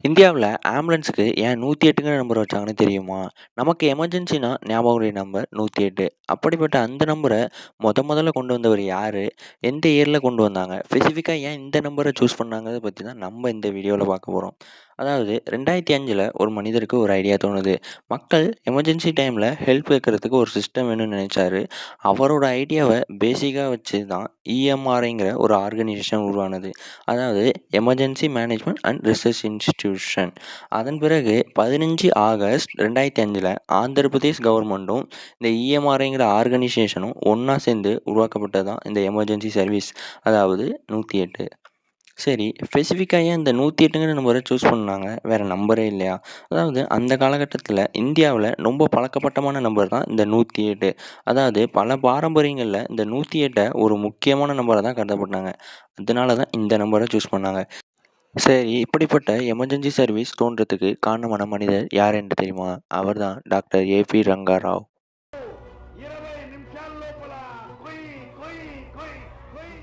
இந்தியாவுல ஆம்புலன்ஸுக்கு ஏன் 108ங்கிற நம்பர் வச்சாங்கன்னு தெரியுமா? நமக்கு எமர்ஜென்சினா ஞாபகம் வர நம்பர் 108. அப்படிப்பட்ட அந்த நம்பர மொதல்ல கொண்டு வந்தவர் யாரு? எந்த இயர்ல கொண்டு வந்தாங்க? ஸ்பெசிஃபிக்கா ஏன் இந்த நம்பர சூஸ் பண்ணாங்கறத பத்தி தான் நம்ம இந்த வீடியோல பார்க்க போறோம். அதாவது 2005ல ஒரு மனிதருக்கு ஒரு ஐடியா தோணுது. மக்கள் எமர்ஜென்சி டைம்ல ஹெல்ப் கேட்கறதுக்கு ஒரு சிஸ்டம் வேணும்னு நினைச்சாரு. அவரோட ஐடியாவ பேசிக்கா வச்சு தான் இஎம்ஆர்ஐங்கிற ஒரு ஆர்கனைசேஷன் உருவானது. அதாவது emergency management and research institution. அதன் பிறகு 15 ஆகஸ்ட் 2005ல ஆந்திர பிரதேஷ் கவர்மெண்ட்டும் இந்த இஎம்ஆர்ஐங்கிற ஆர்கனைசேஷனும் ஒண்ணா சேர்ந்து உருவாக்கப்பட்டது தான் இந்த எமர்ஜென்சி சர்வீஸ். அதாவது 108. சரி, ஸ்பெசிஃபிக்கா ஏன் இந்த 108ங்கிற நம்பர சூஸ் பண்ணாங்க? வேற நம்பரே இல்லையா? அதாவது அந்த காலகட்டத்தில இந்தியாவுல ரொம்ப பழக்கப்பட்டமான நம்பர் தான் இந்த 108. அதாவது பல பாரம்பரியங்கள்ல இந்த 108 ஒரு முக்கியமான நம்பரா தான் கருதப்பட்டாங்க. அதனால தான் இந்த நம்பர சூஸ் பண்ணாங்க. சரி, இப்படிப்பட்ட எமர்ஜென்சி சர்வீஸ் தோன்றதுக்கு காரணமான மனிதர் யார் என்று தெரியுமா? அவர்தான் டாக்டர் ஏ.பி. ரங்காராவ். 20 నిమిషాల లోపల కుయ్ కుయ్ కుయ్ కుయ్